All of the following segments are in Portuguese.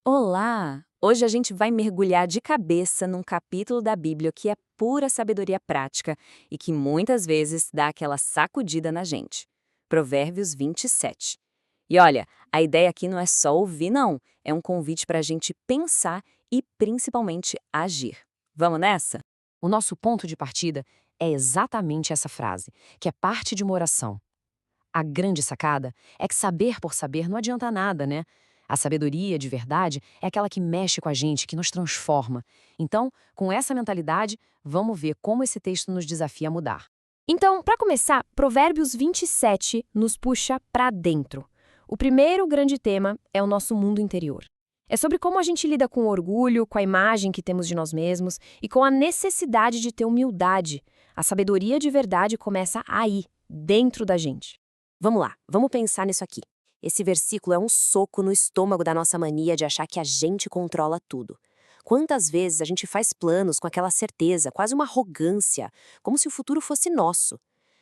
Olá! Hoje a gente vai mergulhar de cabeça num capítulo da Bíblia que é pura sabedoria prática e que muitas vezes dá aquela sacudida na gente. Provérbios 27. E olha, a ideia aqui não é só ouvir, não. É um convite para a gente pensar e principalmente agir. Vamos nessa? O nosso ponto de partida é exatamente essa frase, que é parte de uma oração. A grande sacada é que saber por saber não adianta nada, né? A sabedoria de verdade é aquela que mexe com a gente, que nos transforma. Então, com essa mentalidade, vamos ver como esse texto nos desafia a mudar. Então, para começar, Provérbios 27 nos puxa para dentro. O primeiro grande tema é o nosso mundo interior. É sobre como a gente lida com o orgulho, com a imagem que temos de nós mesmos e com a necessidade de ter humildade. A sabedoria de verdade começa aí, dentro da gente. Vamos lá, vamos pensar nisso aqui. Esse versículo é um soco no estômago da nossa mania de achar que a gente controla tudo. Quantas vezes a gente faz planos com aquela certeza, quase uma arrogância, como se o futuro fosse nosso?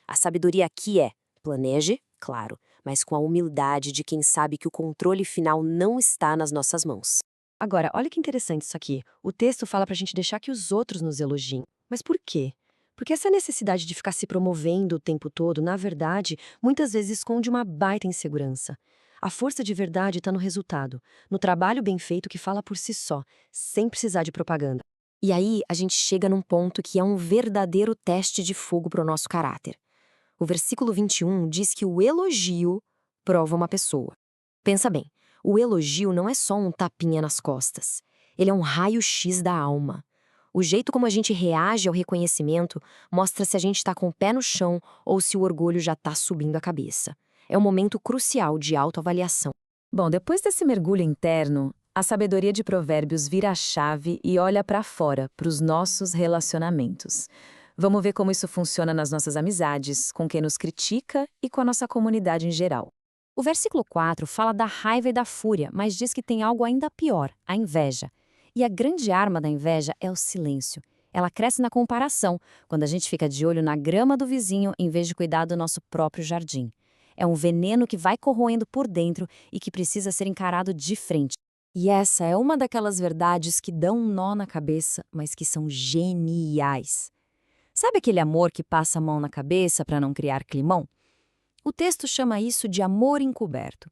A sabedoria aqui é: planeje, claro, mas com a humildade de quem sabe que o controle final não está nas nossas mãos. Agora, olha que interessante isso aqui. O texto fala pra gente deixar que os outros nos elogiem. Mas por quê? Porque essa necessidade de ficar se promovendo o tempo todo, na verdade, muitas vezes esconde uma baita insegurança. A força de verdade está no resultado, no trabalho bem feito que fala por si só, sem precisar de propaganda. E aí a gente chega num ponto que é um verdadeiro teste de fogo para o nosso caráter. O versículo 21 diz que o elogio prova uma pessoa. Pensa bem, o elogio não é só um tapinha nas costas. Ele é um raio-x da alma. O jeito como a gente reage ao reconhecimento mostra se a gente está com o pé no chão ou se o orgulho já está subindo a cabeça. É um momento crucial de autoavaliação. Bom, depois desse mergulho interno, a sabedoria de Provérbios vira a chave e olha para fora, para os nossos relacionamentos. Vamos ver como isso funciona nas nossas amizades, com quem nos critica e com a nossa comunidade em geral. O versículo 4 fala da raiva e da fúria, mas diz que tem algo ainda pior, a inveja. E a grande arma da inveja é o silêncio. Ela cresce na comparação, quando a gente fica de olho na grama do vizinho em vez de cuidar do nosso próprio jardim. É um veneno que vai corroendo por dentro e que precisa ser encarado de frente. E essa é uma daquelas verdades que dão um nó na cabeça, mas que são geniais. Sabe aquele amor que passa a mão na cabeça para não criar climão? O texto chama isso de amor encoberto.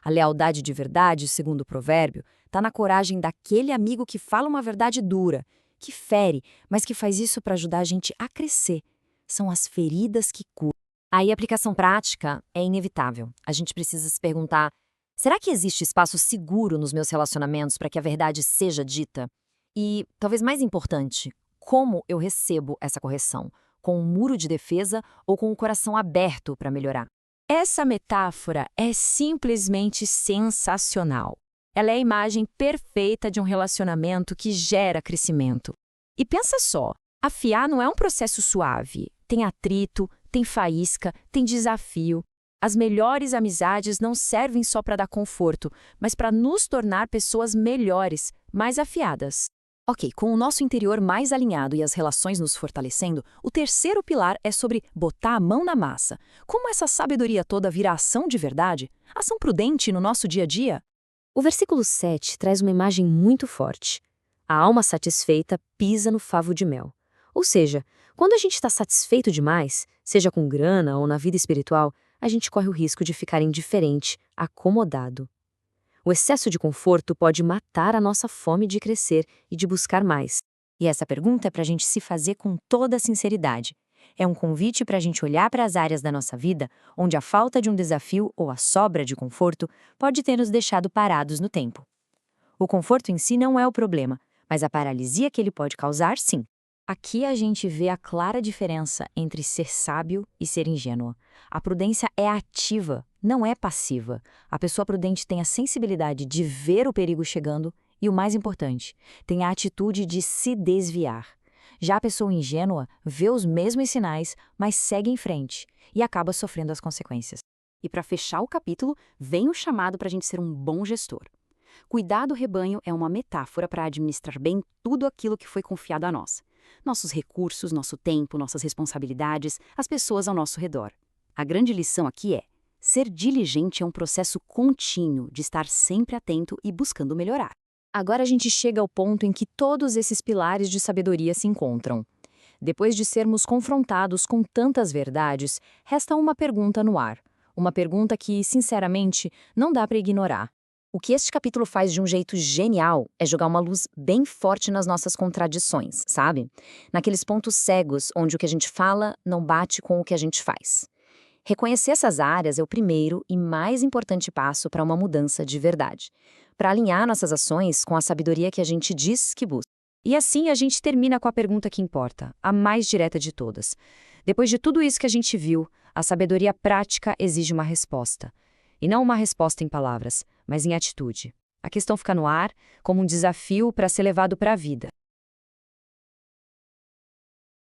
A lealdade de verdade, segundo o provérbio, está na coragem daquele amigo que fala uma verdade dura, que fere, mas que faz isso para ajudar a gente a crescer. São as feridas que curam. Aí a aplicação prática é inevitável. A gente precisa se perguntar: será que existe espaço seguro nos meus relacionamentos para que a verdade seja dita? E, talvez mais importante, como eu recebo essa correção? Com um muro de defesa ou com o coração aberto para melhorar? Essa metáfora é simplesmente sensacional. Ela é a imagem perfeita de um relacionamento que gera crescimento. E pensa só, afiar não é um processo suave. Tem atrito, tem faísca, tem desafio. As melhores amizades não servem só para dar conforto, mas para nos tornar pessoas melhores, mais afiadas. Ok, com o nosso interior mais alinhado e as relações nos fortalecendo, o terceiro pilar é sobre botar a mão na massa. Como essa sabedoria toda vira ação de verdade? Ação prudente no nosso dia a dia? O versículo 7 traz uma imagem muito forte. A alma satisfeita pisa no favo de mel. Ou seja, quando a gente está satisfeito demais, seja com grana ou na vida espiritual, a gente corre o risco de ficar indiferente, acomodado. O excesso de conforto pode matar a nossa fome de crescer e de buscar mais. E essa pergunta é para a gente se fazer com toda a sinceridade. É um convite para a gente olhar para as áreas da nossa vida onde a falta de um desafio ou a sobra de conforto pode ter nos deixado parados no tempo. O conforto em si não é o problema, mas a paralisia que ele pode causar, sim. Aqui a gente vê a clara diferença entre ser sábio e ser ingênuo. A prudência é ativa, não é passiva. A pessoa prudente tem a sensibilidade de ver o perigo chegando e, o mais importante, tem a atitude de se desviar. Já a pessoa ingênua vê os mesmos sinais, mas segue em frente e acaba sofrendo as consequências. E para fechar o capítulo, vem o chamado para a gente ser um bom gestor. Cuidar do rebanho é uma metáfora para administrar bem tudo aquilo que foi confiado a nós. Nossos recursos, nosso tempo, nossas responsabilidades, as pessoas ao nosso redor. A grande lição aqui é: Ser diligente é um processo contínuo de estar sempre atento e buscando melhorar. Agora a gente chega ao ponto em que todos esses pilares de sabedoria se encontram. Depois de sermos confrontados com tantas verdades, resta uma pergunta no ar. Uma pergunta que, sinceramente, não dá para ignorar. O que este capítulo faz de um jeito genial é jogar uma luz bem forte nas nossas contradições, sabe? Naqueles pontos cegos onde o que a gente fala não bate com o que a gente faz. Reconhecer essas áreas é o primeiro e mais importante passo para uma mudança de verdade, para alinhar nossas ações com a sabedoria que a gente diz que busca. E assim a gente termina com a pergunta que importa, a mais direta de todas. Depois de tudo isso que a gente viu, a sabedoria prática exige uma resposta. E não uma resposta em palavras, mas em atitude. A questão fica no ar, como um desafio para ser levado para a vida.